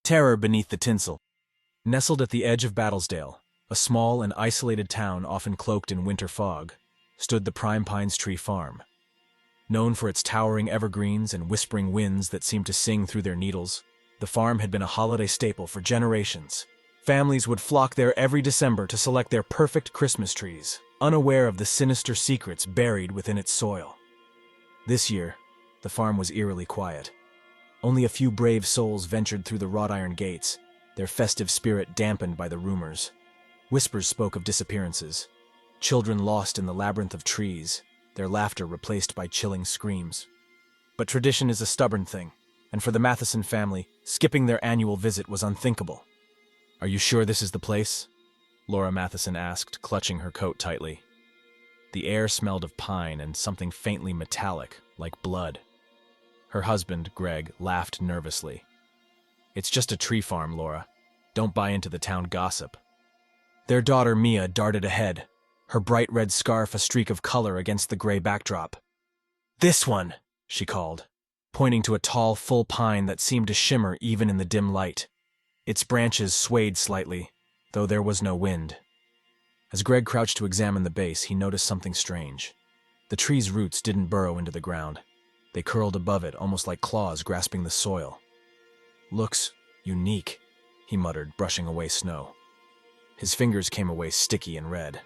Terror beneath the tinsel. Nestled at the edge of Battlesdale, a small and isolated town often cloaked in winter fog, stood the Prime Pines Tree Farm. Known for its towering evergreens and whispering winds that seemed to sing through their needles, the farm had been a holiday staple for generations. Families would flock there every December to select their perfect Christmas trees, unaware of the sinister secrets buried within its soil. This year, the farm was eerily quiet. Only a few brave souls ventured through the wrought iron gates, their festive spirit dampened by the rumors. Whispers spoke of disappearances, children lost in the labyrinth of trees, their laughter replaced by chilling screams. But tradition is a stubborn thing, and for the Matheson family, skipping their annual visit was unthinkable. "Are you sure this is the place?" Laura Matheson asked, clutching her coat tightly. The air smelled of pine and something faintly metallic, like blood. Her husband, Greg, laughed nervously. "It's just a tree farm, Laura. Don't buy into the town gossip." Their daughter, Mia, darted ahead, her bright red scarf a streak of color against the gray backdrop. "This one," she called, pointing to a tall, full pine that seemed to shimmer even in the dim light. Its branches swayed slightly, though there was no wind. As Greg crouched to examine the base, he noticed something strange. The tree's roots didn't burrow into the ground. They curled above it, almost like claws grasping the soil. "Looks unique," he muttered, brushing away snow. His fingers came away sticky and red.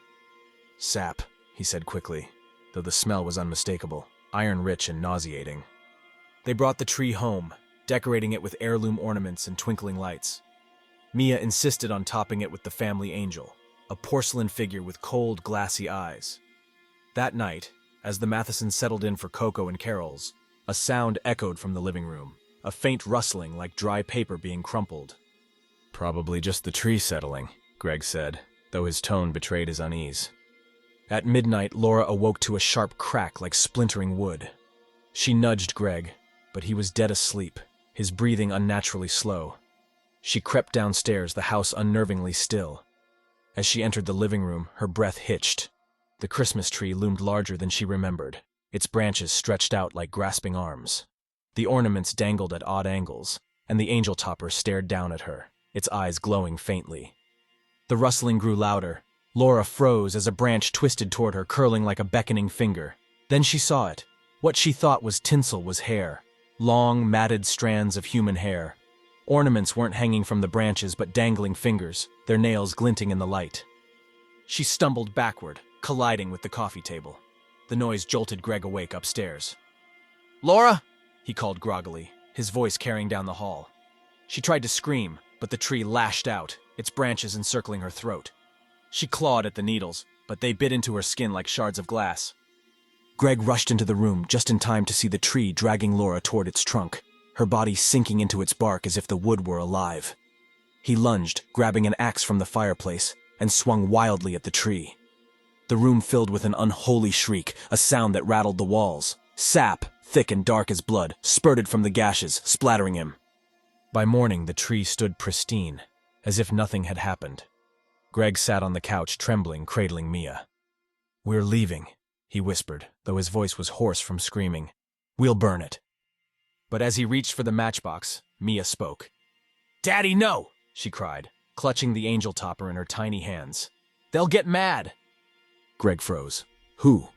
"Sap," he said quickly, though the smell was unmistakable, iron-rich and nauseating. They brought the tree home, decorating it with heirloom ornaments and twinkling lights. Mia insisted on topping it with the family angel, a porcelain figure with cold, glassy eyes. That night, as the Mathesons settled in for cocoa and carols, a sound echoed from the living room, a faint rustling like dry paper being crumpled. "Probably just the tree settling," Greg said, though his tone betrayed his unease. At midnight, Laura awoke to a sharp crack like splintering wood. She nudged Greg, but he was dead asleep, his breathing unnaturally slow. She crept downstairs, the house unnervingly still. As she entered the living room, her breath hitched. The Christmas tree loomed larger than she remembered, its branches stretched out like grasping arms. The ornaments dangled at odd angles, and the angel topper stared down at her, its eyes glowing faintly. The rustling grew louder. Laura froze as a branch twisted toward her, curling like a beckoning finger. Then she saw it. What she thought was tinsel was hair, long, matted strands of human hair. Ornaments weren't hanging from the branches but dangling fingers, their nails glinting in the light. She stumbled backward, colliding with the coffee table. The noise jolted Greg awake upstairs. "Laura!" he called groggily, his voice carrying down the hall. She tried to scream, but the tree lashed out, its branches encircling her throat. She clawed at the needles, but they bit into her skin like shards of glass. Greg rushed into the room just in time to see the tree dragging Laura toward its trunk, her body sinking into its bark as if the wood were alive. He lunged, grabbing an axe from the fireplace, and swung wildly at the tree. The room filled with an unholy shriek, a sound that rattled the walls. Sap, thick and dark as blood, spurted from the gashes, splattering him. By morning, the tree stood pristine, as if nothing had happened. Greg sat on the couch, trembling, cradling Mia. "We're leaving," he whispered, though his voice was hoarse from screaming. "We'll burn it." But as he reached for the matchbox, Mia spoke. "Daddy, no!" she cried, clutching the angel topper in her tiny hands. "They'll get mad!" Greg froze. "Who?"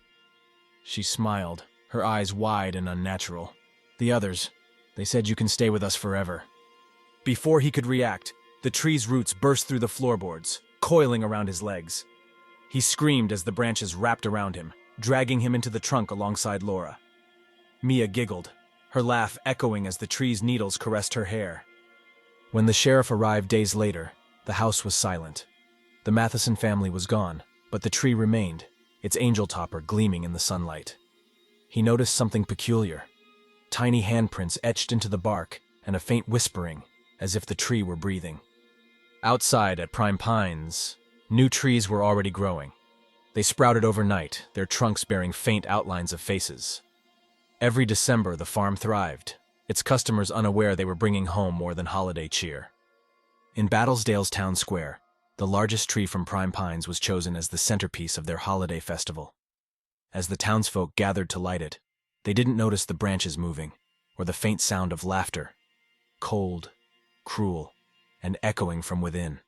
She smiled, her eyes wide and unnatural. "The others. They said you can stay with us forever." Before he could react, the tree's roots burst through the floorboards, coiling around his legs. He screamed as the branches wrapped around him, dragging him into the trunk alongside Laura. Mia giggled, her laugh echoing as the tree's needles caressed her hair. When the sheriff arrived days later, the house was silent. The Matheson family was gone, but the tree remained, its angel topper gleaming in the sunlight. He noticed something peculiar. Tiny handprints etched into the bark, and a faint whispering, as if the tree were breathing. Outside at Prime Pines, new trees were already growing. They sprouted overnight, their trunks bearing faint outlines of faces. Every December, the farm thrived, its customers unaware they were bringing home more than holiday cheer. In Battlesdale's town square, the largest tree from Prime Pines was chosen as the centerpiece of their holiday festival. As the townsfolk gathered to light it, they didn't notice the branches moving, or the faint sound of laughter. Cold, cruel, and echoing from within.